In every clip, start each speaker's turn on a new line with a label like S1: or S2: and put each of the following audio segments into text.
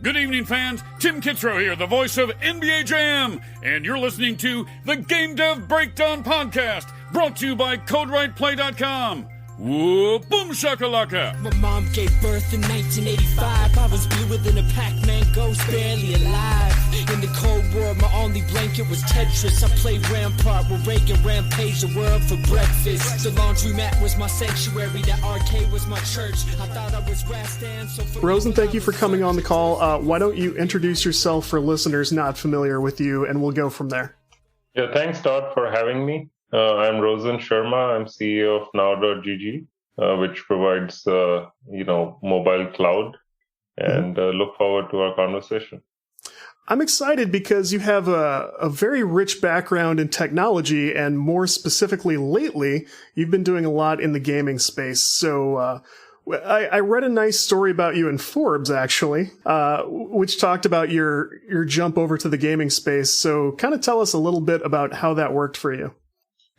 S1: Good evening, fans. Tim Kitzrow here, the voice of NBA Jam, and you're listening to the Game Dev Breakdown Podcast, brought to you by CodeWritePlay.com. Whoa, boom shakalaka!
S2: My mom gave birth in 1985. I was bluer than a Pac-Man ghost, barely alive. In the Cold War, my only blanket was Tetris. I played Rampart with Reagan, rampaged the world for breakfast. The laundromat was my sanctuary, that arcade was my church. I thought I was Rastan, so for
S3: Rosen, thank you for coming on the call. Why don't you introduce yourself for listeners not familiar with you, and we'll go from there.
S4: Yeah, thanks, Todd, for having me. I'm Rosen Sharma. I'm CEO of Now.gg, which provides, mobile cloud, and look forward to our conversation.
S3: I'm excited because you have a very rich background in technology, and more specifically lately, you've been doing a lot in the gaming space. So I read a nice story about you in Forbes, actually, which talked about your jump over to the gaming space. So kind of tell us a little bit about how that worked for you.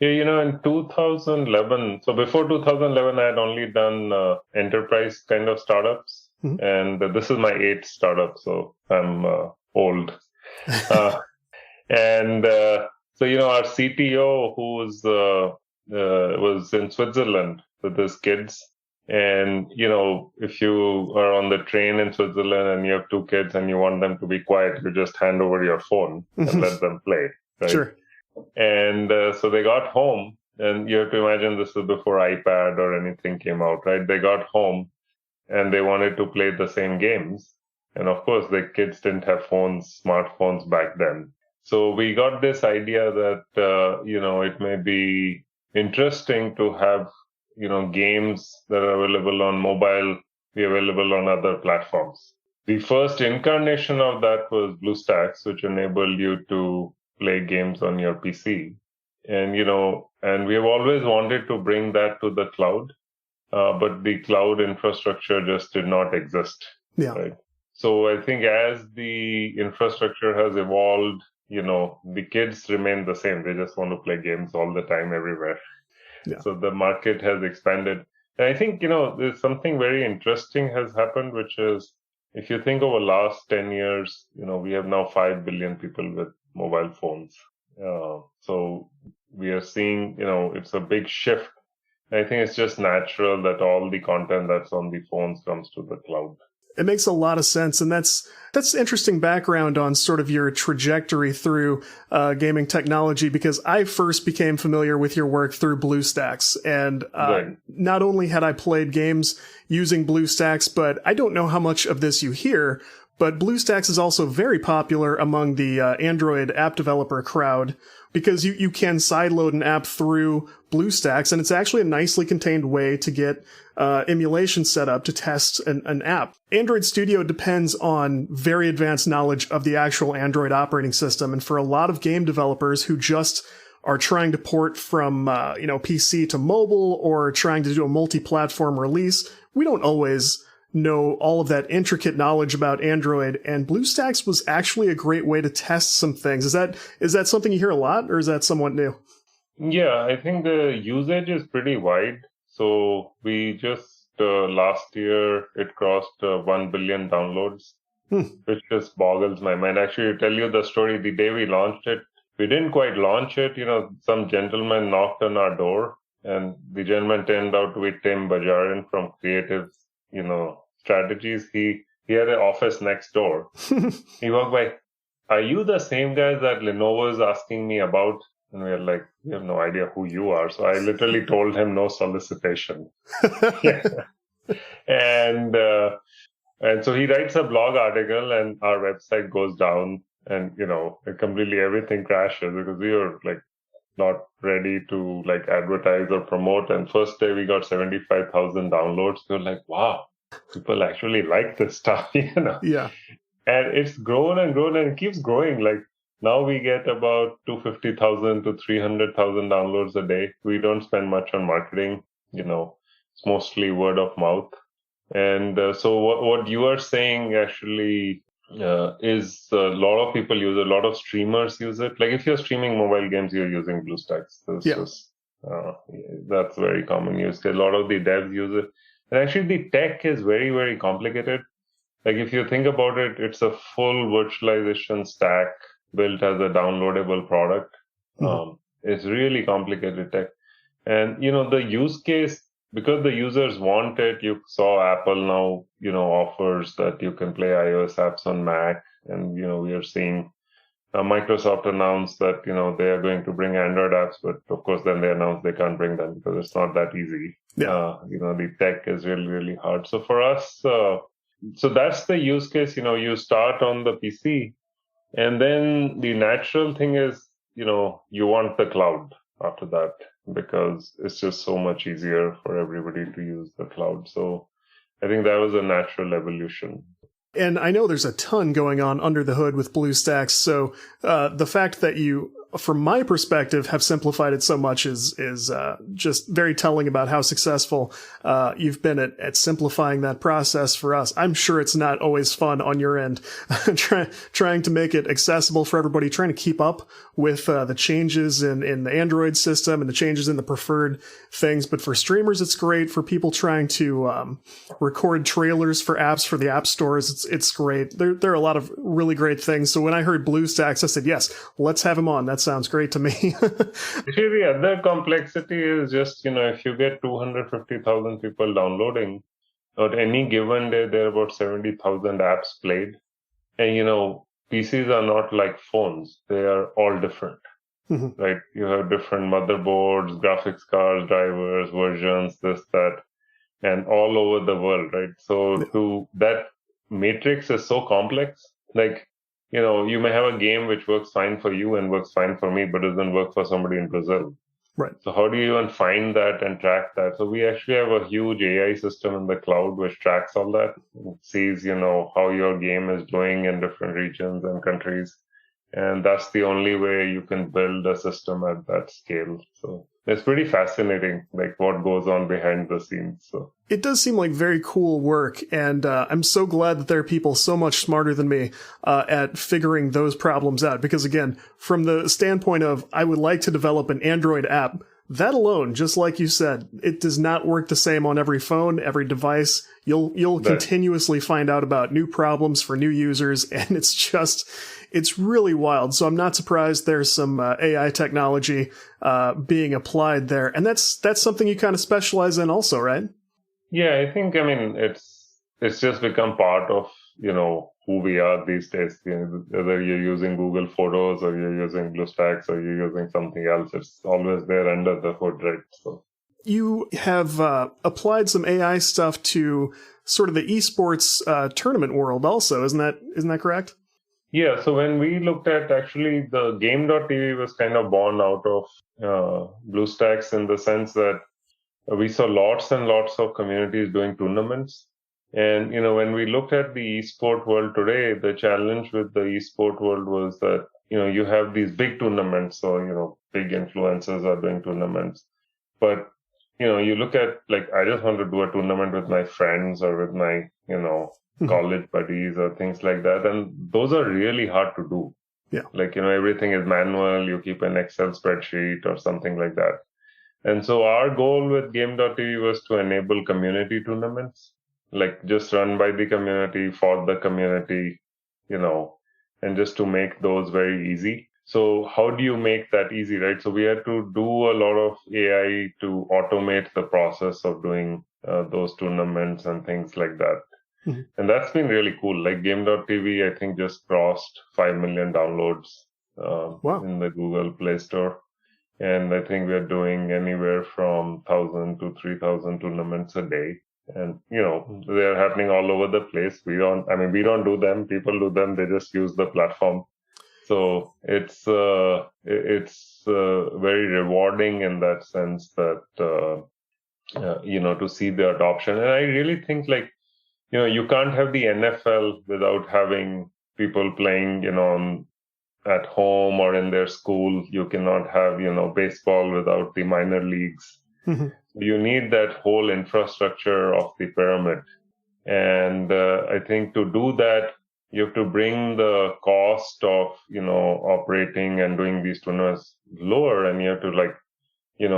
S4: Yeah, in 2011, so before 2011, I had only done enterprise kind of startups. Mm-hmm. And this is my 8th startup, so I'm old. So, our CTO, who was in Switzerland with his kids. And, if you are on the train in Switzerland and you have 2 kids and you want them to be quiet, you just hand over your phone and let them play. Right? Sure. And so they got home, and you have to imagine this is before iPad or anything came out, right? They got home and they wanted to play the same games. And of course, the kids didn't have smartphones back then. So we got this idea that, it may be interesting to have, games that are available on mobile be available on other platforms. The first incarnation of that was BlueStacks, which enabled you to play games on your PC. And, and we have always wanted to bring that to the cloud, but the cloud infrastructure just did not exist. Yeah. Right? So I think as the infrastructure has evolved, the kids remain the same. They just want to play games all the time, everywhere. Yeah. So the market has expanded. And I think, there's something very interesting has happened, which is, if you think over the last 10 years, we have now 5 billion people with mobile phones. So we are seeing, it's a big shift. I think it's just natural that all the content that's on the phones comes to the cloud.
S3: It makes a lot of sense. And that's interesting background on sort of your trajectory through gaming technology, because I first became familiar with your work through BlueStacks. And right. Not only had I played games using BlueStacks, but I don't know how much of this you hear, but BlueStacks is also very popular among the Android app developer crowd, because you can sideload an app through BlueStacks, and it's actually a nicely contained way to get emulation set up to test an app. Android Studio depends on very advanced knowledge of the actual Android operating system, and for a lot of game developers who just are trying to port from PC to mobile, or trying to do a multi-platform release, we don't always know all of that intricate knowledge about Android, and BlueStacks was actually a great way to test some things. Is that something you hear a lot, or is that somewhat new?
S4: Yeah, I think the usage is pretty wide. So we just, last year, it crossed 1 billion downloads, which just boggles my mind. Actually, to tell you the story, the day we launched it, we didn't quite launch it. Some gentleman knocked on our door, and the gentleman turned out to be Tim Bajarin from Creative Strategies. He had an office next door. He walked by, "Are you the same guy that Lenovo is asking me about?" And we were like, "We have no idea who you are." So I literally told him no solicitation. Yeah. And so he writes a blog article, and our website goes down, and completely everything crashes because we were like not ready to like advertise or promote. And first day we got 75,000 downloads. We were like, wow, people actually like this stuff, Yeah. And it's grown and grown, and it keeps growing. Like now we get about 250,000 to 300,000 downloads a day. We don't spend much on marketing, it's mostly word of mouth. And so what you are saying actually is a lot of people use it, a lot of streamers use it. Like if you're streaming mobile games, you're using BlueStacks. That's very common use. A lot of the devs use it. And actually the tech is very, very complicated. Like if you think about it, it's a full virtualization stack built as a downloadable product. It's really complicated tech. And, the use case, because the users want it, you saw Apple now, offers that you can play iOS apps on Mac. And, we are seeing Microsoft announce that, they are going to bring Android apps, but of course, then they announce they can't bring them because it's not that easy.
S3: Yeah.
S4: The tech is really, really hard. So for us, so that's the use case, you start on the PC, and then the natural thing is, you want the cloud after that, because it's just so much easier for everybody to use the cloud. So I think that was a natural evolution.
S3: And I know there's a ton going on under the hood with BlueStacks. So the fact that you, from my perspective, have simplified it so much is just very telling about how successful you've been at simplifying that process for us. I'm sure it's not always fun on your end, trying to make it accessible for everybody, trying to keep up with the changes in the Android system and the changes in the preferred things. But for streamers, it's great. For people trying to record trailers for apps for the app stores, it's great. There are a lot of really great things. So when I heard BlueStacks, I said, yes, let's have him on. That sounds great to me.
S4: Actually, the other complexity is just, if you get 250,000 people downloading, on any given day, there are about 70,000 apps played. And, PCs are not like phones. They are all different, right? You have different motherboards, graphics cards, drivers, versions, this, that, and all over the world, right? So that matrix is so complex. Like, you may have a game which works fine for you and works fine for me, but doesn't work for somebody in Brazil.
S3: Right.
S4: So how do you even find that and track that? So we actually have a huge AI system in the cloud which tracks all that. It sees, how your game is doing in different regions and countries. And that's the only way you can build a system at that scale. So it's pretty fascinating, like what goes on behind the scenes. So
S3: it does seem like very cool work, and I'm so glad that there are people so much smarter than me at figuring those problems out. Because again, from the standpoint of I would like to develop an Android app, that alone, just like you said, it does not work the same on every phone, every device. You'll continuously find out about new problems for new users, and it's really wild. So I'm not surprised there's some AI technology being applied there, and that's something you kind of specialize in, also, right?
S4: Yeah, I think it's just become part of who we are these days. Whether you're using Google Photos or you're using BlueStacks or you're using something else, it's always there under the hood, right? So
S3: you have applied some AI stuff to sort of the esports tournament world, also, isn't that correct?
S4: Yeah, so when we looked at actually the game.tv was kind of born out of BlueStacks, in the sense that we saw lots and lots of communities doing tournaments. And, when we looked at the esport world today, the challenge with the esport world was that, you have these big tournaments. So, big influencers are doing tournaments. But, you look at, like, I just want to do a tournament with my friends or with my, college buddies or things like that. And those are really hard to do.
S3: Yeah.
S4: Like, everything is manual. You keep an Excel spreadsheet or something like that. And so our goal with game.tv was to enable community tournaments, like just run by the community, for the community, and just to make those very easy. So how do you make that easy, right? So we had to do a lot of AI to automate the process of doing those tournaments and things like that. And that's been really cool. Like game.tv, I think just crossed 5 million downloads in the Google Play Store. And I think we're doing anywhere from 1,000 to 3,000 tournaments a day. And, they're happening all over the place. We don't do them. People do them. They just use the platform. So it's very rewarding in that sense that, to see the adoption. And I really think, like, you can't have the NFL without having people playing, at home or in their school. You cannot have, baseball without the minor leagues. You need that whole infrastructure of the pyramid. And I think to do that, you have to bring the cost of, operating and doing these tournaments lower. And you have to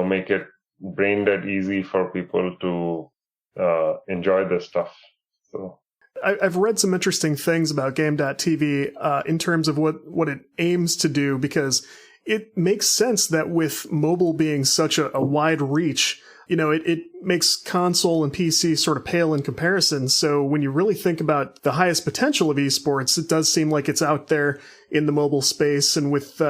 S4: make it brain dead easy for people to enjoy this stuff. So
S3: I've read some interesting things about Game.tv in terms of what it aims to do, because it makes sense that with mobile being such a wide reach, it makes console and PC sort of pale in comparison. So when you really think about the highest potential of esports, it does seem like it's out there in the mobile space, and with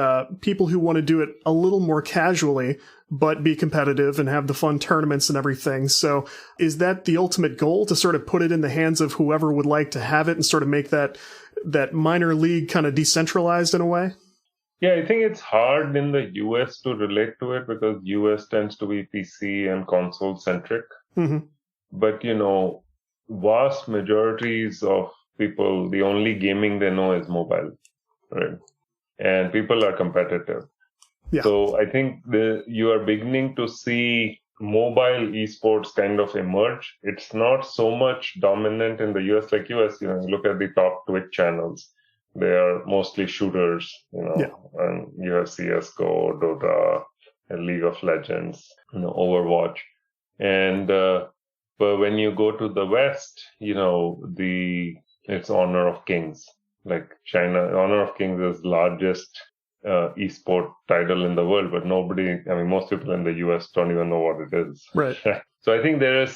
S3: people who want to do it a little more casually, but be competitive and have the fun tournaments and everything. So is that the ultimate goal, to sort of put it in the hands of whoever would like to have it and sort of make that minor league kind of decentralized in a way?
S4: Yeah, I think it's hard in the US to relate to it because US tends to be PC and console centric.
S3: Mm-hmm.
S4: But, vast majorities of people, the only gaming they know is mobile, right? And people are competitive.
S3: Yeah.
S4: So I think you are beginning to see mobile esports kind of emerge. It's not so much dominant in the US like US. You look at the top Twitch channels. They are mostly shooters, and you have CSGO, Dota, and League of Legends, Overwatch. And, but when you go to the West, it's Honor of Kings. Like China, Honor of Kings is largest esport title in the world, but most people in the US don't even know what it is.
S3: Right.
S4: So I think there is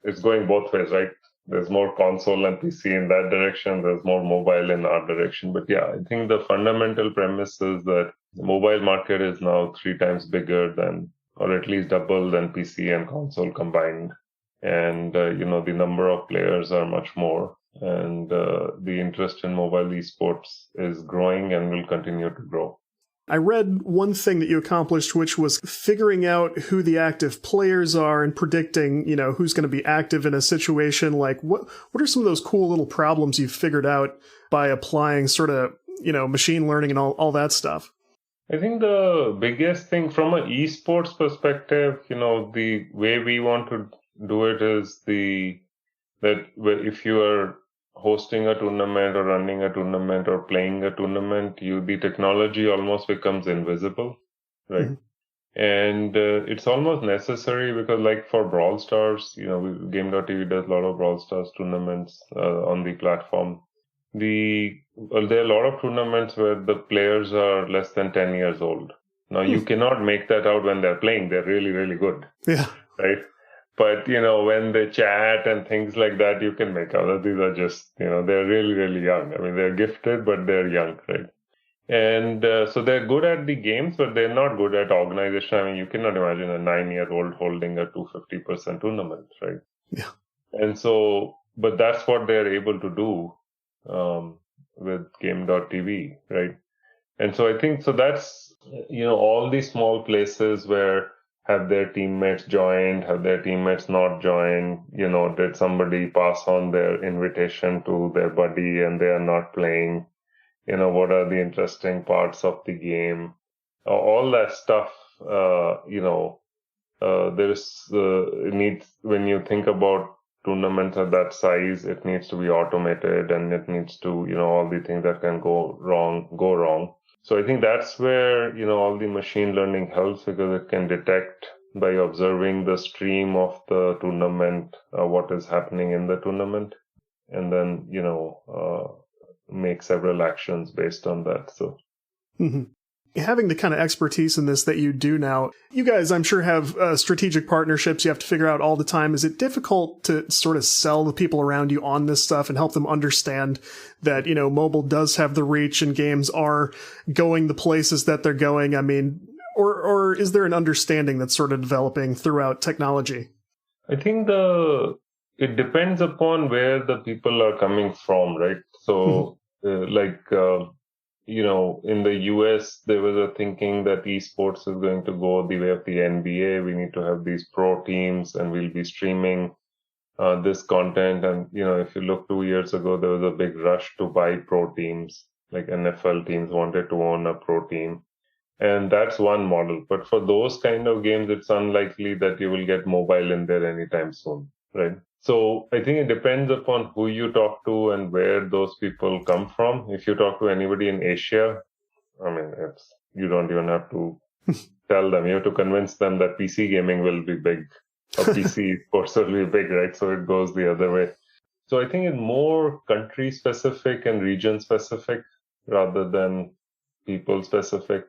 S4: it's going both ways, right? There's more console and PC in that direction. There's more mobile in our direction. But yeah, I think the fundamental premise is that the mobile market is now 3 times bigger than, or at least double than PC and console combined. And, the number of players are much more. And the interest in mobile esports is growing and will continue to grow.
S3: I read one thing that you accomplished, which was figuring out who the active players are and predicting, who's going to be active in a situation. Like, what are some of those cool little problems you've figured out by applying sort of, machine learning and all that stuff?
S4: I think the biggest thing from an esports perspective, the way we want to do it is that if you are hosting a tournament or running a tournament or playing a tournament, the technology almost becomes invisible, right? Mm-hmm. And it's almost necessary because, like for Brawl Stars, Game.tv does a lot of Brawl Stars tournaments on the platform. There are a lot of tournaments where the players are less than 10 years old. Now, you cannot make that out when they're playing. They're really, really good.
S3: Yeah.
S4: Right? But, when they chat and things like that, you can make out that these are just, they're really, really young. I mean, they're gifted, but they're young, right? And so they're good at the games, but they're not good at organization. I mean, you cannot imagine a 9-year-old holding a 250% tournament, right?
S3: Yeah.
S4: And so, but that's what they're able to do with Game.tv, right? And so I think, so that's, all these small places where have their teammates joined, have their teammates not joined, did somebody pass on their invitation to their buddy and they are not playing, what are the interesting parts of the game, all that stuff, when you think about tournaments at that size, it needs to be automated and it needs to, all the things that can go wrong. So I think that's where, all the machine learning helps because it can detect by observing the stream of the tournament, what is happening in the tournament, and then, make several actions based on that. So.
S3: Mm-hmm. Having the kind of expertise in this that you do now, you guys, I'm sure, have strategic partnerships you have to figure out all the time. Is it difficult to sort of sell the people around you on this stuff and help them understand that, mobile does have the reach and games are going the places that they're going? I mean, or is there an understanding that's sort of developing throughout technology?
S4: I think it depends upon where the people are coming from, right? So, in the US, there was a thinking that esports is going to go the way of the NBA. We need to have these pro teams and we'll be streaming this content. And, if you look 2 years ago, there was a big rush to buy pro teams, like NFL teams wanted to own a pro team. And that's one model. But for those kind of games, it's unlikely that you will get mobile in there anytime soon, right? So I think it depends upon who you talk to and where those people come from. If you talk to anybody in Asia, I mean, you don't even have to tell them. You have to convince them that PC gaming will be big or PC sports will be big, right? So it goes the other way. So I think it's more country specific and region specific rather than people specific.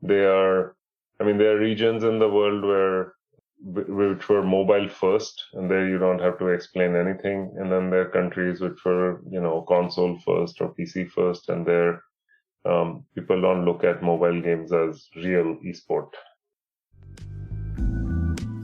S4: There are regions in the world which were mobile first, and there you don't have to explain anything. And then there are countries which were, console first or PC first, and there people don't look at mobile games as real esport.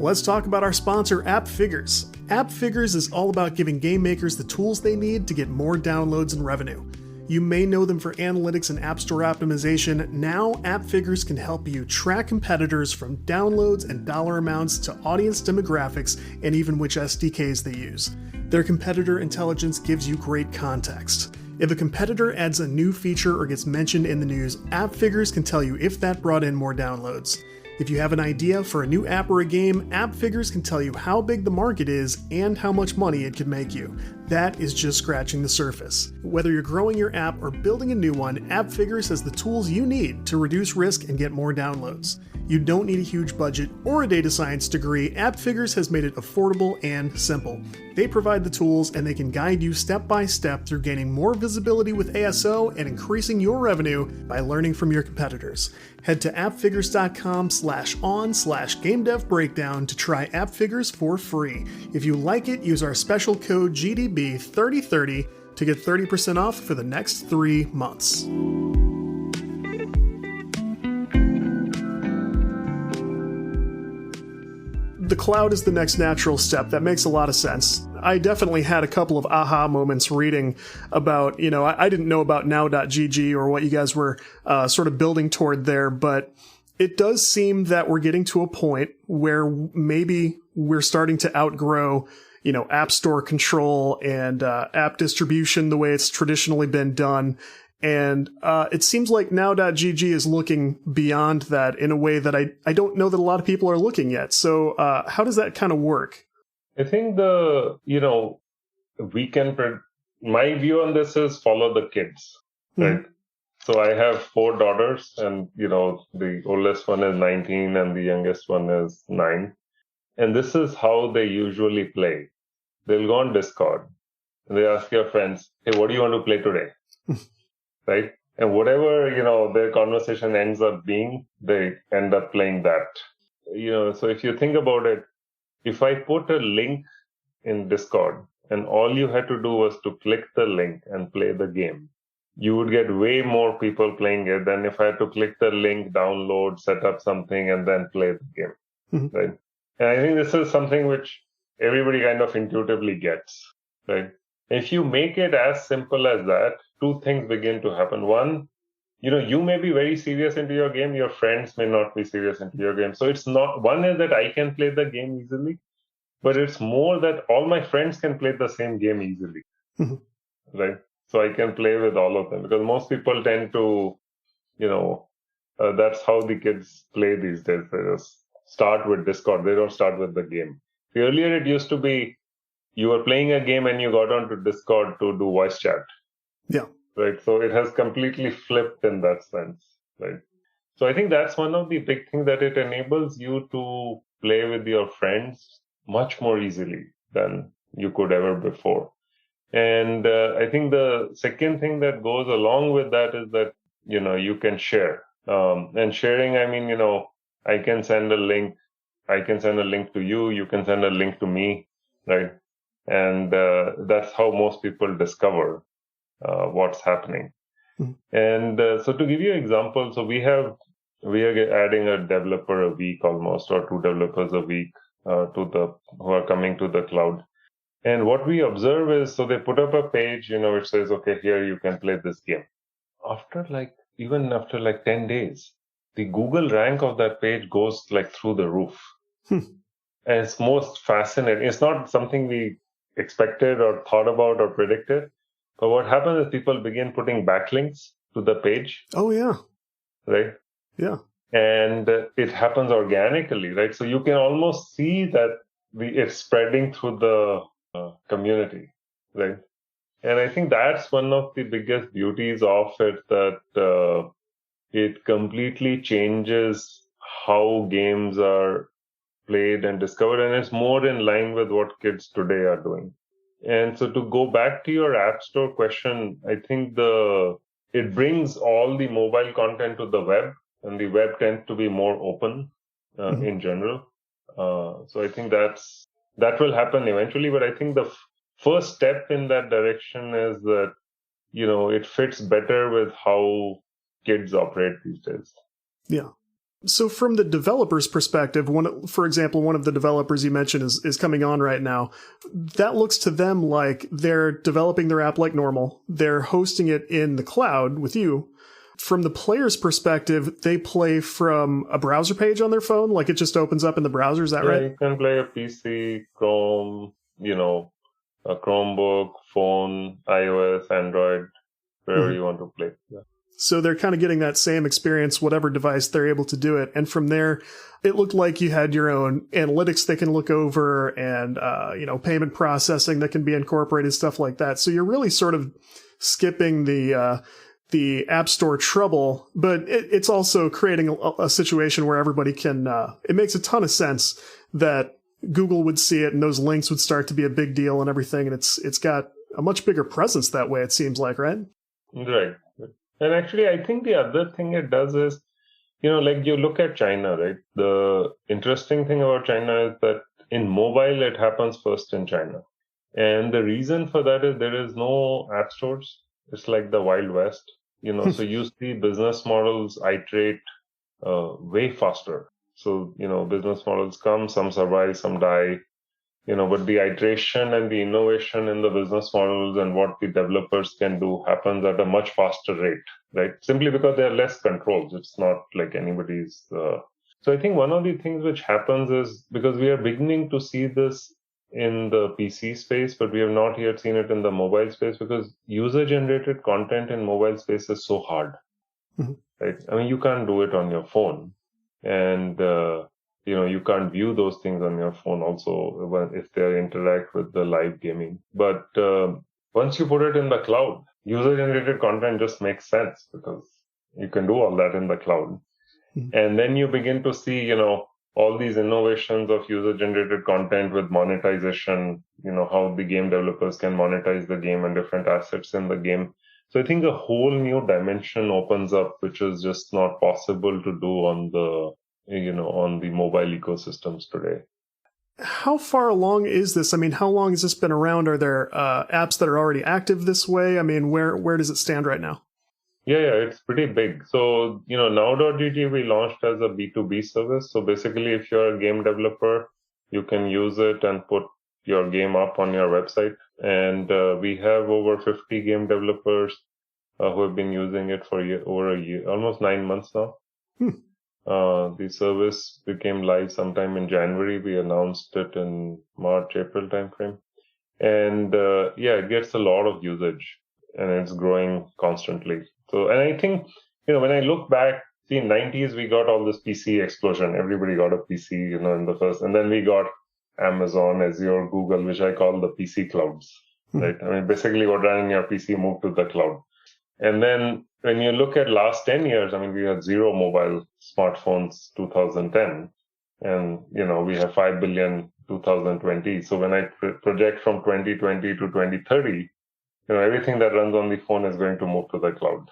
S3: Let's talk about our sponsor, App Figures. App Figures is all about giving game makers the tools they need to get more downloads and revenue. You may know them for analytics and App Store optimization. Now, App Figures can help you track competitors from downloads and dollar amounts to audience demographics and even which SDKs they use. Their competitor intelligence gives you great context. If a competitor adds a new feature or gets mentioned in the news, App Figures can tell you if that brought in more downloads. If you have an idea for a new app or a game, App Figures can tell you how big the market is and how much money it could make you. That is just scratching the surface. Whether you're growing your app or building a new one, App Figures has the tools you need to reduce risk and get more downloads. You don't need a huge budget or a data science degree. App Figures has made it affordable and simple. They provide the tools and they can guide you step by step through gaining more visibility with ASO and increasing your revenue by learning from your competitors. Head to appfigures.com/on/GameDevBreakdown to try App Figures for free. If you like it, use our special code GDB3030 to get 30% off for the next 3 months. The cloud is the next natural step. That makes a lot of sense. I definitely had a couple of aha moments reading about, I didn't know about now.gg or what you guys were sort of building toward there, but it does seem that we're getting to a point where maybe we're starting to outgrow, App Store control and app distribution the way it's traditionally been done. And it seems like now.gg is looking beyond that in a way that I don't know that a lot of people are looking yet. So how does that kind of work?
S4: I think my view on this is follow the kids, right? Mm-hmm. So I have 4 daughters and, the oldest one is 19 and the youngest one is 9. And this is how they usually play. They'll go on Discord and they ask your friends, hey, what do you want to play today? Right? And whatever, their conversation ends up being, they end up playing that. So if you think about it, if I put a link in Discord and all you had to do was to click the link and play the game, you would get way more people playing it than if I had to click the link, download, set up something, and then play the game. Mm-hmm. Right? And I think this is something which everybody kind of intuitively gets, right? If you make it as simple as that, 2 things begin to happen. One, you may be very serious into your game. Your friends may not be serious into your game. So it's not, one is that I can play the game easily, but it's more that all my friends can play the same game easily, right? So I can play with all of them because most people tend to, that's how the kids play these days. They just start with Discord. They don't start with the game. Earlier, it used to be you were playing a game and you got onto Discord to do voice chat.
S3: Yeah.
S4: Right. So it has completely flipped in that sense. Right. So I think that's one of the big things that it enables you to play with your friends much more easily than you could ever before. And I think the second thing that goes along with that is that, you can share. And sharing, I can send a link. I can send a link to you. You can send a link to me. Right. And that's how most people discover what's happening. Mm-hmm. And so to give you an example, so we are adding a developer a week almost, or 2 developers a week who are coming to the cloud. And what we observe is, so they put up a page, which says, okay, here you can play this game. After 10 days, the Google rank of that page goes through the roof. And it's most fascinating. It's not something we expected or thought about or predicted. But what happens is people begin putting backlinks to the page.
S3: Oh, yeah.
S4: Right?
S3: Yeah.
S4: And it happens organically, right? So you can almost see that it's spreading through the community, right? And I think that's one of the biggest beauties of it, that it completely changes how games are played and discovered, and it's more in line with what kids today are doing. And so to go back to your App Store question, I think it brings all the mobile content to the web, and the web tends to be more open in general. So I think that will happen eventually. But I think the first step in that direction is that, it fits better with how kids operate these days.
S3: Yeah. So from the developer's perspective, for example, one of the developers you mentioned is coming on right now. That looks to them like they're developing their app like normal. They're hosting it in the cloud with you. From the player's perspective, they play from a browser page on their phone, like it just opens up in the browser. Is that right?
S4: You can play a PC, Chrome, a Chromebook, phone, iOS, Android, wherever you want to play. Yeah.
S3: So they're kind of getting that same experience, whatever device they're able to do it. And from there, it looked like you had your own analytics they can look over and, payment processing that can be incorporated, stuff like that. So you're really sort of skipping the App Store trouble, but it's also creating a situation where everybody can, it makes a ton of sense that Google would see it and those links would start to be a big deal and everything. And it's got a much bigger presence that way, it seems like, right?
S4: Right. And actually, I think the other thing it does is, like you look at China, right? The interesting thing about China is that in mobile, it happens first in China. And the reason for that is there is no app stores. It's like the Wild West, so you see business models iterate way faster. So, business models come, some survive, some die. But the iteration and the innovation in the business models and what the developers can do happens at a much faster rate, right? Simply because there are less controls. It's not like anybody's. So I think one of the things which happens is because we are beginning to see this in the PC space, but we have not yet seen it in the mobile space because user-generated content in mobile space is so hard, right? I mean, you can't do it on your phone. And, you can't view those things on your phone also if they interact with the live gaming. But once you put it in the cloud, user-generated content just makes sense because you can do all that in the cloud. And then you begin to see, all these innovations of user-generated content with monetization, how the game developers can monetize the game and different assets in the game. So I think a whole new dimension opens up, which is just not possible to do on the mobile ecosystems today.
S3: How far along is this? I mean, how long has this been around? Are there apps that are already active this way? I mean, where does it stand right now?
S4: Yeah, it's pretty big. So, now.gg we launched as a B2B service. So basically, if you're a game developer, you can use it and put your game up on your website. And we have over 50 game developers who have been using it for over a year, almost 9 months now. The service became live sometime in January. We announced it in March, April timeframe. And it gets a lot of usage and it's growing constantly. So, and I think, when I look back, in the 90s, we got all this PC explosion. Everybody got a PC, in the first, and then we got Amazon, Azure, Google, which I call the PC clouds, right? I mean, basically what ran in your PC moved to the cloud. And then when you look at last 10 years, I mean, we had zero mobile smartphones 2010, and, we have 5 billion 2020. So when I project from 2020 to 2030, everything that runs on the phone is going to move to the cloud.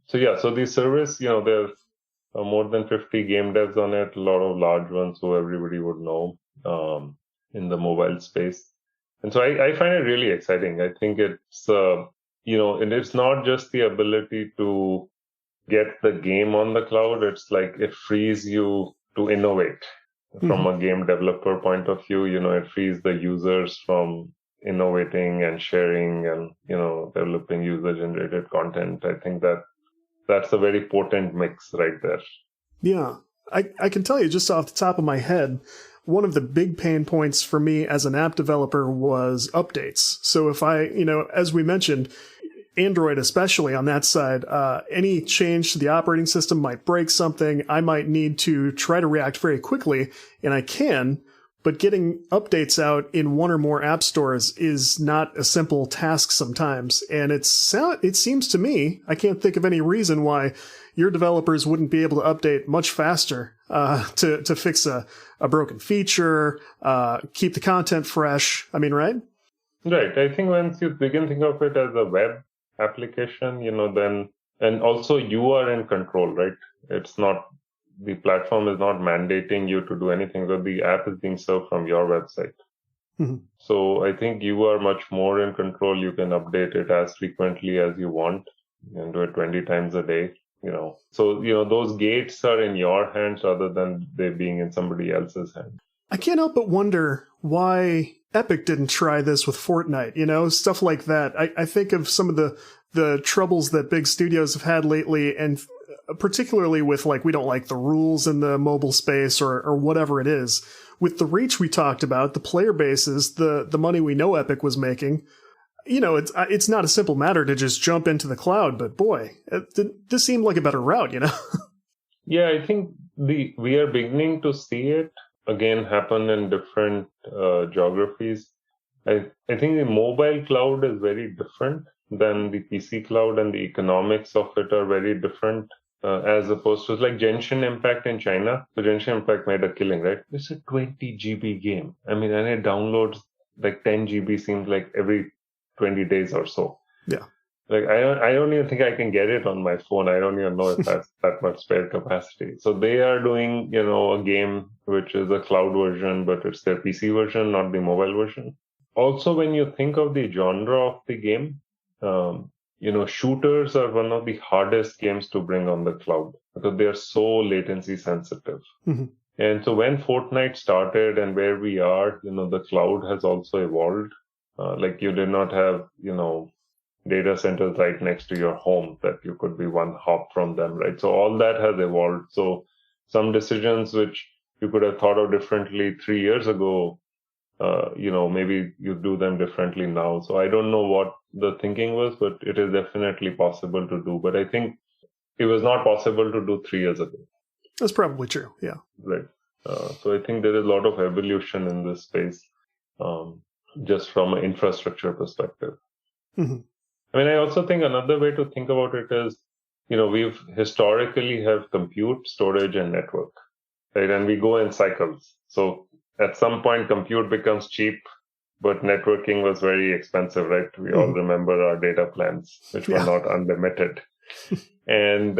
S4: So the service, there are more than 50 game devs on it, a lot of large ones who everybody would know in the mobile space. And so I find it really exciting. I think it's, and it's not just the ability to get the game on the cloud. It's like it frees you to innovate from a game developer point of view. It frees the users from innovating and sharing and, developing user-generated content. I think that's a very potent mix right there. Yeah.
S3: I can tell you just off the top of my head, one of the big pain points for me as an app developer was updates. So if I, as we mentioned, Android especially on that side, any change to the operating system might break something. I might need to try to react very quickly, and I can, but getting updates out in one or more app stores is not a simple task sometimes. And it seems to me, I can't think of any reason why your developers wouldn't be able to update much faster to fix a broken feature, keep the content fresh. I mean, right?
S4: Right. I think once you begin think of it as a web application, then, and also you are in control, right? It's not, the platform is not mandating you to do anything, but the app is being served from your website.
S3: Mm-hmm.
S4: So I think you are much more in control. You can update it as frequently as you want and do it 20 times a day, So, those gates are in your hands rather than they being in somebody else's hand.
S3: I can't help but wonder why Epic didn't try this with Fortnite, stuff like that. I think of some of the troubles that big studios have had lately, and particularly with, like, we don't like the rules in the mobile space or whatever it is. With the reach we talked about, the player bases, the money we know Epic was making, it's not a simple matter to just jump into the cloud, but boy, this seemed like a better route,
S4: Yeah, I think we are beginning to see it again happen in different geographies. I think the mobile cloud is very different than the PC cloud, and the economics of it are very different as opposed to like Genshin Impact in China. So Genshin Impact made a killing, right? It's a 20 GB game. I mean, and it downloads like 10 GB seems like every 20 days or so.
S3: Yeah.
S4: Like I don't even think I can get it on my phone. I don't even know if that's that much spare capacity. So they are doing, a game which is a cloud version, but it's their PC version, not the mobile version. Also, when you think of the genre of the game, shooters are one of the hardest games to bring on the cloud because they are so latency sensitive.
S3: Mm-hmm.
S4: And so when Fortnite started and where we are, the cloud has also evolved. Like you did not have, data centers right next to your home that you could be one hop from them, right? So all that has evolved. So some decisions which you could have thought of differently 3 years ago, maybe you do them differently now. So I don't know what the thinking was, but it is definitely possible to do. But I think it was not possible to do 3 years ago.
S3: That's probably true. Yeah.
S4: Right. So I think there is a lot of evolution in this space, just from an infrastructure perspective.
S3: Mm-hmm.
S4: I mean, I also think another way to think about it is, we've historically have compute, storage, and network, right? And we go in cycles. So at some point, compute becomes cheap, but networking was very expensive, right? We all remember our data plans, which were not unlimited. And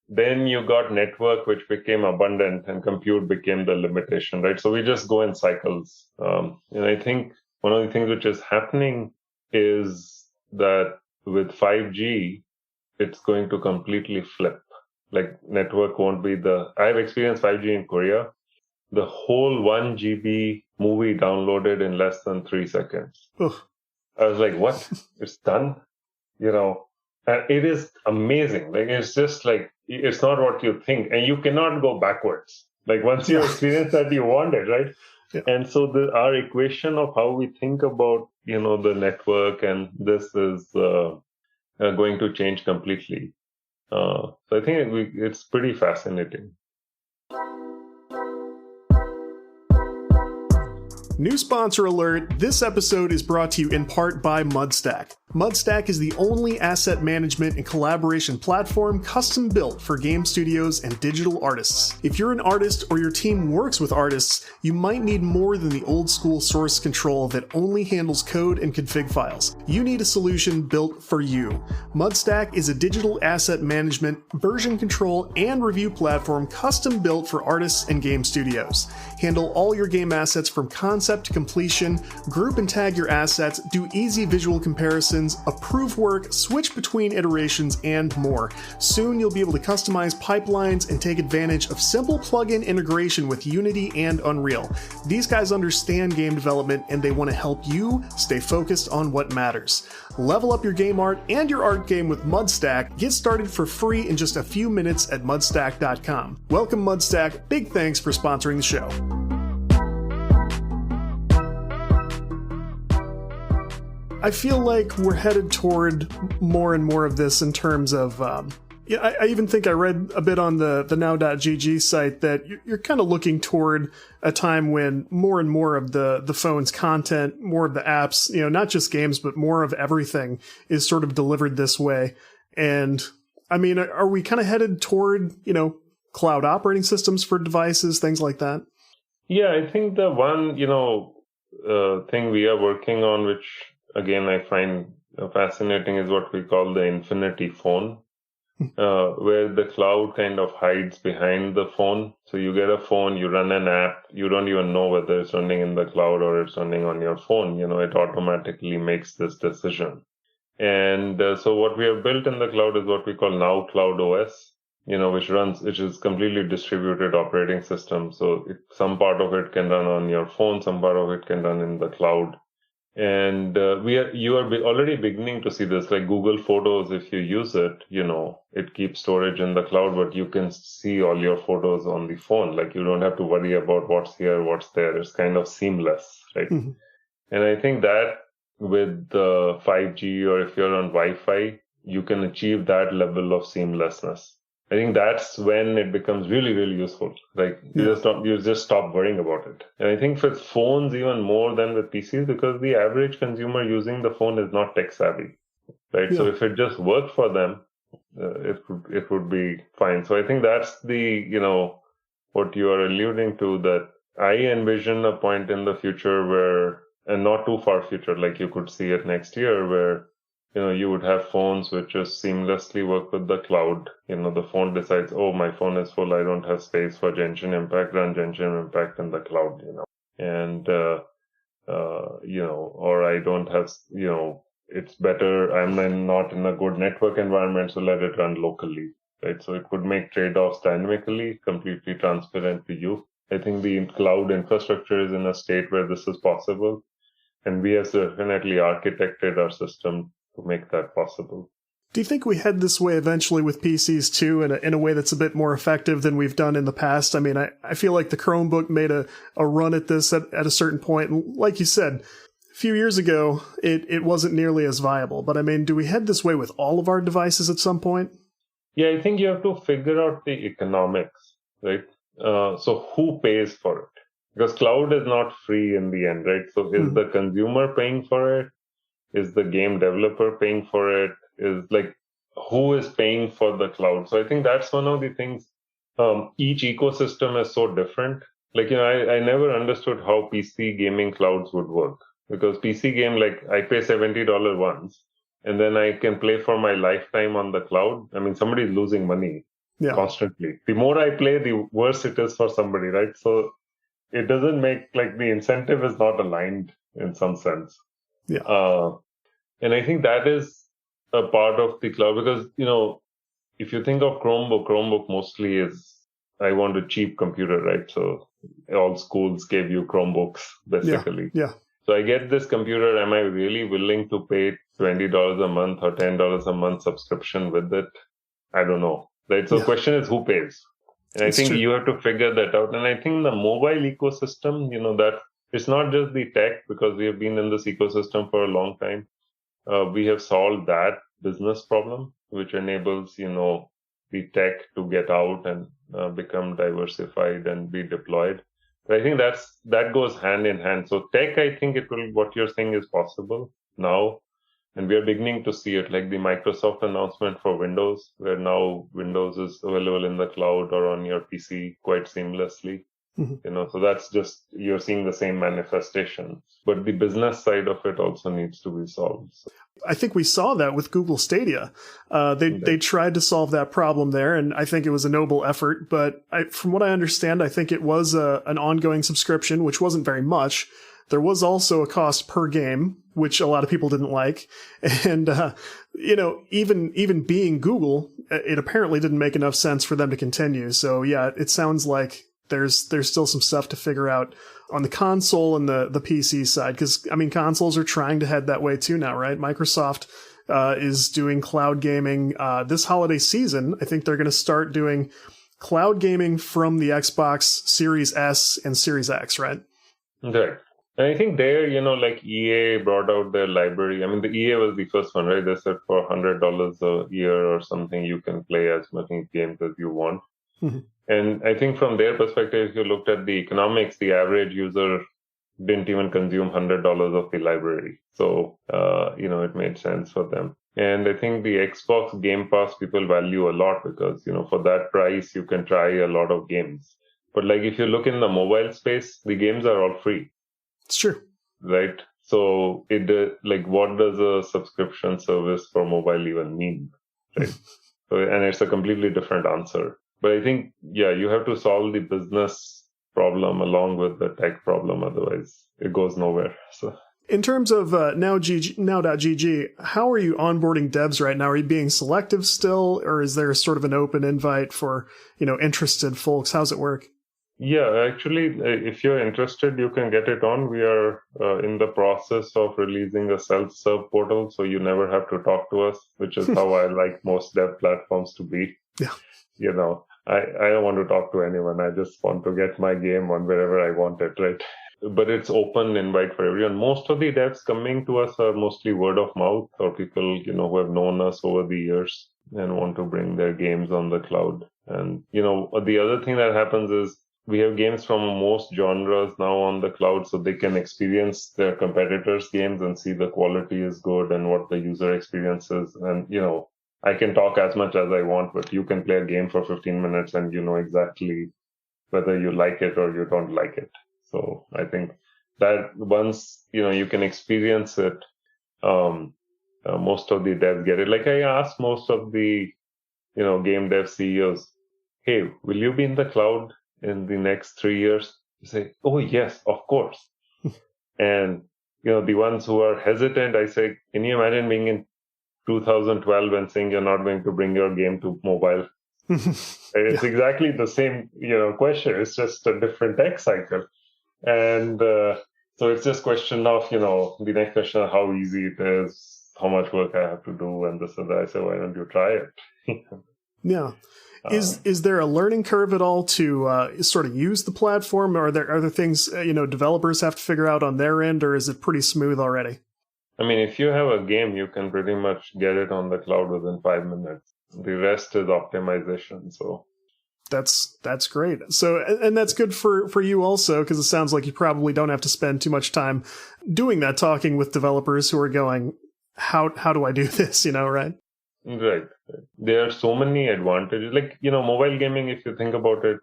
S4: then you got network, which became abundant, and compute became the limitation, right? So we just go in cycles. And I think one of the things which is happening is that with 5G, it's going to completely flip. Like network won't be I've experienced 5G in Korea. The whole 1 GB movie downloaded in less than 3 seconds.
S3: Ugh.
S4: I was like, what? It's done? And it is amazing. Like, it's just like, it's not what you think. And you cannot go backwards. Like once you experience that, you want it, right? Yeah. And so our equation of how we think about, the network and this is going to change completely. So I think it's pretty fascinating.
S3: New sponsor alert, this episode is brought to you in part by Mudstack. Mudstack is the only asset management and collaboration platform custom built for game studios and digital artists. If you're an artist or your team works with artists, you might need more than the old school source control that only handles code and config files. You need a solution built for you. Mudstack is a digital asset management, version control, and review platform custom built for artists and game studios. Handle all your game assets from concept to completion, group and tag your assets, do easy visual comparisons, approve work, switch between iterations, and more. Soon you'll be able to customize pipelines and take advantage of simple plugin integration with Unity and Unreal. These guys understand game development and they want to help you stay focused on what matters. Level up your game art and your art game with Mudstack. Get started for free in just a few minutes at mudstack.com. Welcome Mudstack. Big thanks for sponsoring the show. I feel like we're headed toward more and more of this in terms of, I even think I read a bit on the now.gg site that you're kind of looking toward a time when more and more of the phone's content, more of the apps, not just games, but more of everything is sort of delivered this way. And I mean, are we kind of headed toward, cloud operating systems for devices, things like that?
S4: Yeah, I think the one, thing we are working on, which again I find fascinating, is what we call the infinity phone, where the cloud kind of hides behind the phone. So you get a phone, you run an app, you don't even know whether it's running in the cloud or it's running on your phone. It automatically makes this decision. And so what we have built in the cloud is what we call now Cloud OS, which is completely distributed operating system. So some part of it can run on your phone, some part of it can run in the cloud. And you are already beginning to see this, like Google Photos. If you use it, it keeps storage in the cloud, but you can see all your photos on the phone. Like you don't have to worry about what's here, what's there. It's kind of seamless, right? Mm-hmm. And I think that with the 5G, or if you're on Wi-Fi, you can achieve that level of seamlessness. I think that's when it becomes really, really useful. Like you just stop worrying about it. And I think with phones even more than with PCs, because the average consumer using the phone is not tech savvy, right? Yeah. So if it just worked for them, it would be fine. So I think that's what you are alluding to, that I envision a point in the future where, and not too far future, like you could see it next year, where you would have phones which just seamlessly work with the cloud. The phone decides, oh, my phone is full, I don't have space for Genshin Impact, run Genshin Impact in the cloud, and, or I don't have, it's better, I'm not in a good network environment, so let it run locally, right? So it could make trade-offs dynamically, completely transparent to you. I think the cloud infrastructure is in a state where this is possible, and we have definitely architected our system to make that possible.
S3: Do you think we head this way eventually with PCs too, in a way that's a bit more effective than we've done in the past? I mean, I feel like the Chromebook made a run at this at a certain point. And like you said, a few years ago, it wasn't nearly as viable. But I mean, do we head this way with all of our devices at some point?
S4: Yeah, I think you have to figure out the economics, right? So who pays for it? Because cloud is not free in the end, right? So is the consumer paying for it? Is the game developer paying for it? Is like, who is paying for the cloud? So I think that's one of the things. Each ecosystem is so different. Like, I never understood how PC gaming clouds would work, because PC game, like I pay $70 once and then I can play for my lifetime on the cloud. I mean, somebody's losing money constantly. The more I play, the worse it is for somebody, right? So it doesn't make, like, the incentive is not aligned in some sense.
S3: Yeah.
S4: And I think that is a part of the cloud, because, if you think of Chromebook mostly is, I want a cheap computer, right? So all schools gave you Chromebooks, basically.
S3: Yeah.
S4: So I get this computer. Am I really willing to pay $20 a month or $10 a month subscription with it? I don't know, right? So the question is, who pays? And I think you have to figure that out. And I think the mobile ecosystem, that it's not just the tech, because we have been in this ecosystem for a long time. We have solved that business problem, which enables, the tech to get out and become diversified and be deployed. But I think that goes hand in hand. So tech, I think what you're saying is possible now. And we are beginning to see it, like the Microsoft announcement for Windows, where now Windows is available in the cloud or on your PC quite seamlessly. Mm-hmm. So that's just, you're seeing the same manifestation. But the business side of it also needs to be solved. So.
S3: I think we saw that with Google Stadia. They tried to solve that problem there, and I think it was a noble effort. But from what I understand, I think it was an ongoing subscription, which wasn't very much. There was also a cost per game, which a lot of people didn't like. And, even being Google, it apparently didn't make enough sense for them to continue. So yeah, it sounds like there's still some stuff to figure out on the console and the PC side. Because, I mean, consoles are trying to head that way too now, right? Microsoft is doing cloud gaming this holiday season. I think they're going to start doing cloud gaming from the Xbox Series S and Series X, right?
S4: Okay. And I think there, like EA brought out their library. I mean, the EA was the first one, right? They said for $100 a year or something, you can play as many games as you want. Mm-hmm. And I think from their perspective, if you looked at the economics, the average user didn't even consume $100 of the library. So, it made sense for them. And I think the Xbox Game Pass people value a lot because, for that price, you can try a lot of games. But like if you look in the mobile space, the games are all free.
S3: It's true.
S4: right? So what does a subscription service for mobile even mean, right? And it's a completely different answer. But I think, you have to solve the business problem along with the tech problem. Otherwise, it goes nowhere. So,
S3: in terms of now.gg, how are you onboarding devs right now? Are you being selective still, or is there sort of an open invite for, interested folks? How's it work?
S4: Yeah, actually, if you're interested, you can get it on. We are in the process of releasing a self-serve portal, so you never have to talk to us, which is how I like most dev platforms to be.
S3: Yeah.
S4: I don't want to talk to anyone. I just want to get my game on wherever I want it, right? But it's open invite for everyone. Most of the devs coming to us are mostly word of mouth, or people, who have known us over the years and want to bring their games on the cloud. And, the other thing that happens is we have games from most genres now on the cloud, so they can experience their competitors' games and see the quality is good and what the user experience is. And, I can talk as much as I want, but you can play a game for 15 minutes and you know exactly whether you like it or you don't like it. So I think that once, you can experience it, most of the devs get it. Like I asked most of the, game dev CEOs, hey, will you be in the cloud in the next 3 years? They say, oh, yes, of course. And, the ones who are hesitant, I say, can you imagine being in 2012 and saying you're not going to bring your game to mobile? It's exactly the same, question. It's just a different tech cycle. And so it's just question of, the next question of how easy it is, how much work I have to do, and this and that. I say, why don't you try it?
S3: Yeah. Is there a learning curve at all to sort of use the platform? Or are there things, developers have to figure out on their end, or is it pretty smooth already?
S4: I mean, if you have a game, you can pretty much get it on the cloud within 5 minutes. The rest is optimization. So
S3: that's great. So, and that's good for you also, because it sounds like you probably don't have to spend too much time doing that, talking with developers who are going, how do I do this? Right?
S4: Right. There are so many advantages. Like, mobile gaming, if you think about it,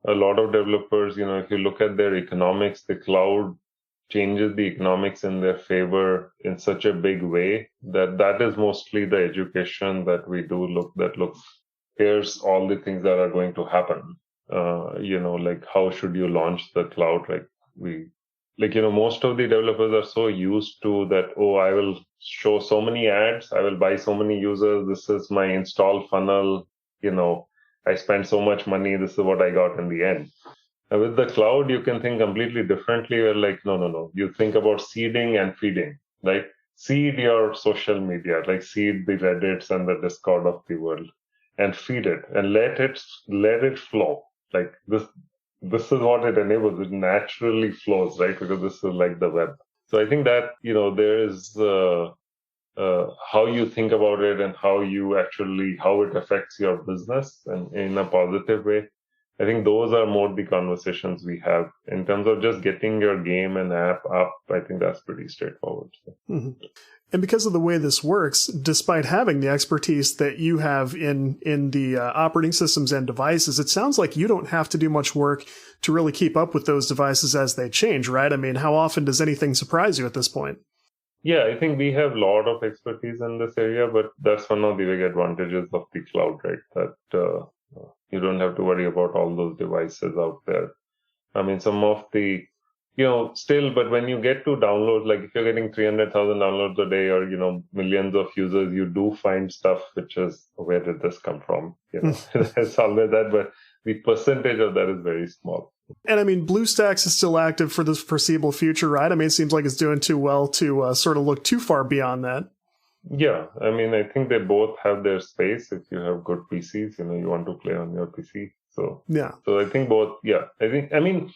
S4: a lot of developers, if you look at their economics, the cloud changes the economics in their favor in such a big way that is mostly the education that we do here's all the things that are going to happen. Like how should you launch the cloud? Most of the developers are so used to that, I will show so many ads, I will buy so many users, this is my install funnel, I spent so much money, this is what I got in the end. With the cloud, you can think completely differently. You're like, no. You think about seeding and feeding, right? Seed your social media, like seed the Reddits and the Discord of the world, and feed it and let it flow. Like this is what it enables. It naturally flows, right? Because this is like the web. So I think that, there is how you think about it and how it affects your business and in a positive way. I think those are more the conversations we have. In terms of just getting your game and app up, I think that's pretty straightforward.
S3: Mm-hmm. And because of the way this works, despite having the expertise that you have in the operating systems and devices, it sounds like you don't have to do much work to really keep up with those devices as they change, right? I mean, how often does anything surprise you at this point?
S4: Yeah, I think we have a lot of expertise in this area, but that's one of the big advantages of the cloud, right? That you don't have to worry about all those devices out there. I mean, some of the, still, but when you get to downloads, like if you're getting 300,000 downloads a day or, millions of users, you do find stuff which is, where did this come from? It's always that, but the percentage of that is very small.
S3: And I mean, BlueStacks is still active for the foreseeable future, right? I mean, it seems like it's doing too well to sort of look too far beyond that.
S4: Yeah, I mean, I think they both have their space. If you have good PCs, you want to play on your PC. So I think both. Yeah, I mean,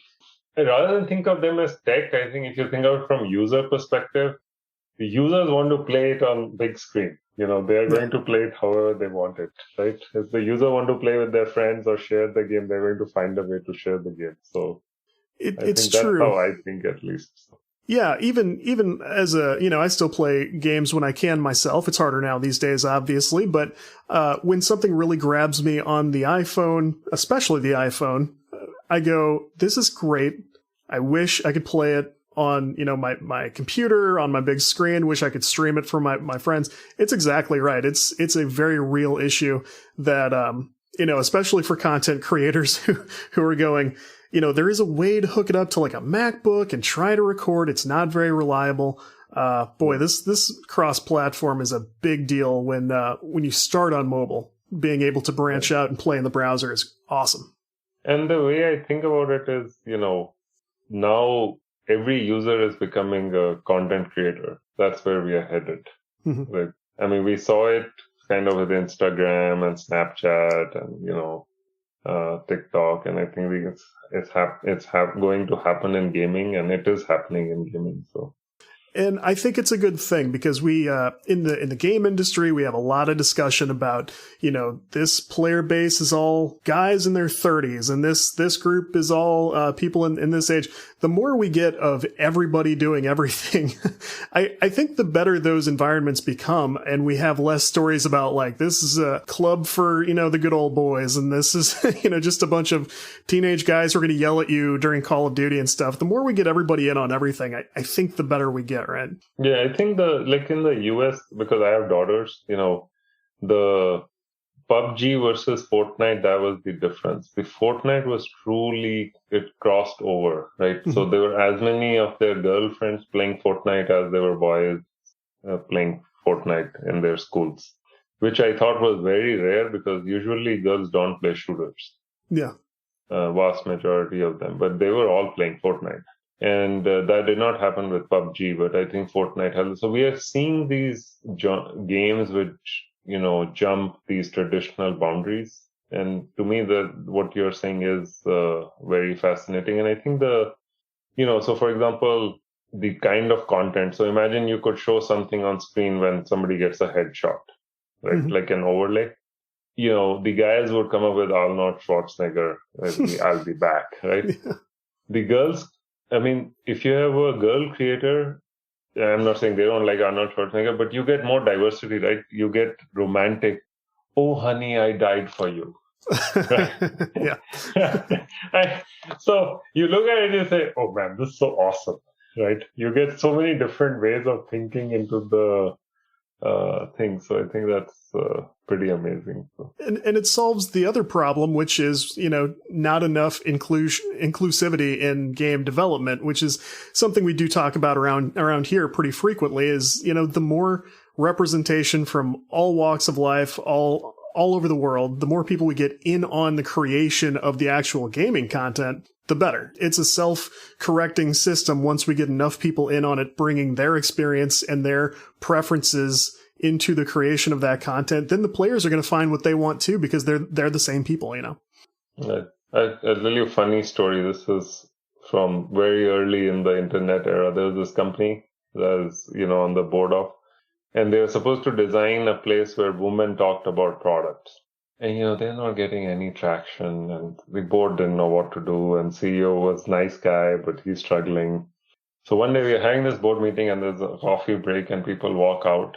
S4: rather than think of them as tech, I think if you think of it from user perspective, the users want to play it on big screen. They are going to play it however they want it, right? If the user want to play with their friends or share the game, they're going to find a way to share the game. So
S3: it's
S4: true.
S3: That's
S4: how I think, at least.
S3: Yeah, even as I still play games when I can myself. It's harder now these days, obviously, but when something really grabs me on the iPhone, especially the iPhone, I go, this is great. I wish I could play it on, my computer, on my big screen. Wish I could stream it for my friends. It's exactly right. It's a very real issue that, especially for content creators who are going, there is a way to hook it up to like a MacBook and try to record. It's not very reliable. This cross-platform is a big deal when you start on mobile. Being able to branch out and play in the browser is awesome.
S4: And the way I think about it is, now every user is becoming a content creator. That's where we are headed. Mm-hmm. We saw it kind of with Instagram and Snapchat and, TikTok. And I think it's going to happen in gaming, and it is happening in gaming. So.
S3: And I think it's a good thing because we, in the game industry, we have a lot of discussion about, this player base is all guys in their 30s and this group is all, people in this age. The more we get of everybody doing everything, I think the better those environments become. And we have less stories about like, this is a club for, the good old boys. And this is, just a bunch of teenage guys who are going to yell at you during Call of Duty and stuff. The more we get everybody in on everything, I think the better we get. Right?
S4: Yeah, I think in the US, because I have daughters, the PUBG versus Fortnite, that was the difference. The Fortnite was truly, it crossed over, right? Mm-hmm. So there were as many of their girlfriends playing Fortnite as there were boys playing Fortnite in their schools, which I thought was very rare because usually girls don't play shooters.
S3: Yeah.
S4: Vast majority of them, but they were all playing Fortnite. And that did not happen with PUBG, but I think Fortnite has. So we are seeing these games which, jump these traditional boundaries. And to me, what you're saying is very fascinating. And I think so for example, the kind of content. So imagine you could show something on screen when somebody gets a headshot, right? Mm-hmm. Like an overlay. The guys would come up with Arnold Schwarzenegger, I'll be back, right? Yeah. The girls, if you have a girl creator, I'm not saying they don't like Arnold Schwarzenegger, but you get more diversity, right? You get romantic, oh, honey, I died for you. Right? Yeah. So you look at it and say, oh, man, this is so awesome, right? You get so many different ways of thinking into the thing. So I think that's pretty amazing.
S3: And it solves the other problem, which is, not enough inclusivity in game development, which is something we do talk about around here pretty frequently is, the more representation from all walks of life, all over the world, the more people we get in on the creation of the actual gaming content, the better. It's a self-correcting system once we get enough people in on it, bringing their experience and their preferences into the creation of that content, then the players are going to find what they want too, because they're the same people,
S4: I'll tell you a funny story. This is from very early in the internet era. There was this company that was, on the board of, and they were supposed to design a place where women talked about products. And, they're not getting any traction, and the board didn't know what to do, and CEO was a nice guy, but he's struggling. So one day we're having this board meeting, and there's a coffee break, and people walk out.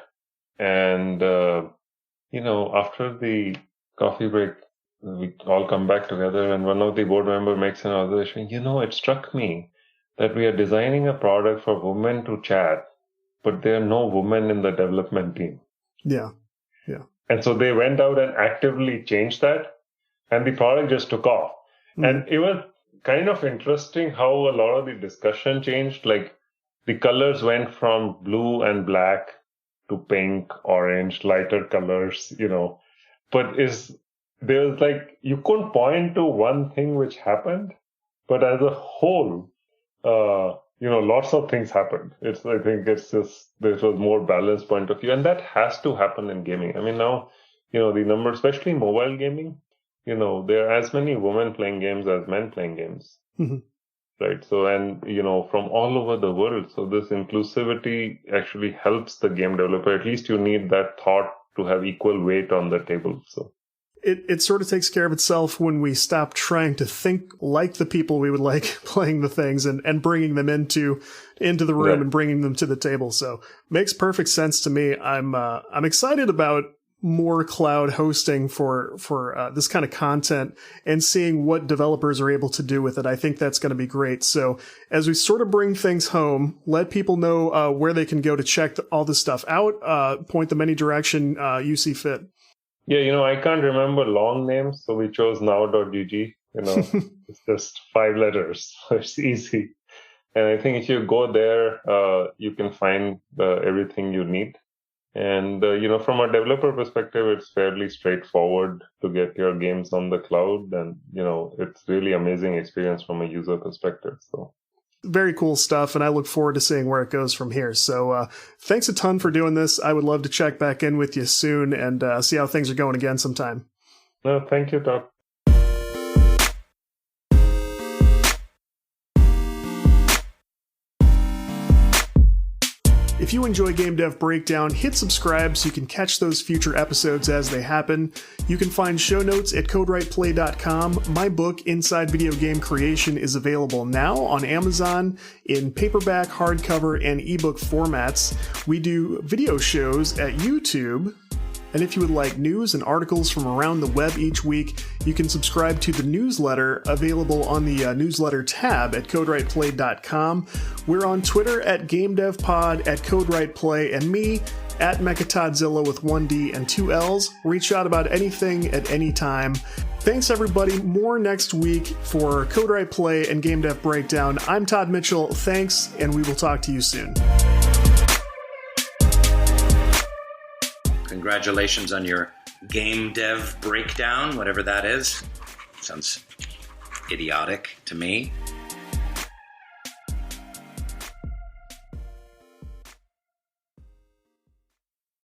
S4: And, after the coffee break, we all come back together, and one of the board members makes an observation. It struck me that we are designing a product for women to chat, but there are no women in the development team.
S3: Yeah.
S4: And so they went out and actively changed that, and the product just took off. Mm-hmm. And it was kind of interesting how a lot of the discussion changed. Like the colors went from blue and black to pink, orange, lighter colors, but there was like, you couldn't point to one thing which happened, but as a whole, lots of things happened. I think it's just, this was more balanced point of view, and that has to happen in gaming. Now, the number, especially mobile gaming, there are as many women playing games as men playing games. Mm-hmm. Right. So, and, from all over the world. So this inclusivity actually helps the game developer. At least you need that thought to have equal weight on the table. So
S3: it sort of takes care of itself when we stop trying to think like the people we would like playing the things and bringing them into the room and bringing them to the table. So makes perfect sense to me. I'm excited about more cloud hosting for this kind of content and seeing what developers are able to do with it. I think that's going to be great. So as we sort of bring things home, let people know where they can go to check all this stuff out, point them any direction you see fit.
S4: Yeah, I can't remember long names, so we chose now.gg. It's just 5 letters, so it's easy. And I think if you go there, you can find everything you need. And, from a developer perspective, it's fairly straightforward to get your games on the cloud. And, it's really amazing experience from a user perspective. So
S3: very cool stuff. And I look forward to seeing where it goes from here. So thanks a ton for doing this. I would love to check back in with you soon and see how things are going again sometime.
S4: No, thank you, Todd.
S3: If you enjoy Game Dev Breakdown, hit subscribe so you can catch those future episodes as they happen. You can find show notes at codewriteplay.com. My book, Inside Video Game Creation, is available now on Amazon in paperback, hardcover, and ebook formats. We do video shows at YouTube. And if you would like news and articles from around the web each week, you can subscribe to the newsletter available on the newsletter tab at codewriteplay.com. We're on Twitter at GameDevPod, at CodeWritePlay, and me at Mechatodzilla with 1D and 2 L's. Reach out about anything at any time. Thanks, everybody. More next week for Code Right Play and Game Dev Breakdown. I'm Todd Mitchell. Thanks, and we will talk to you soon.
S5: Congratulations on your Game Dev Breakdown, whatever that is. Sounds idiotic to me.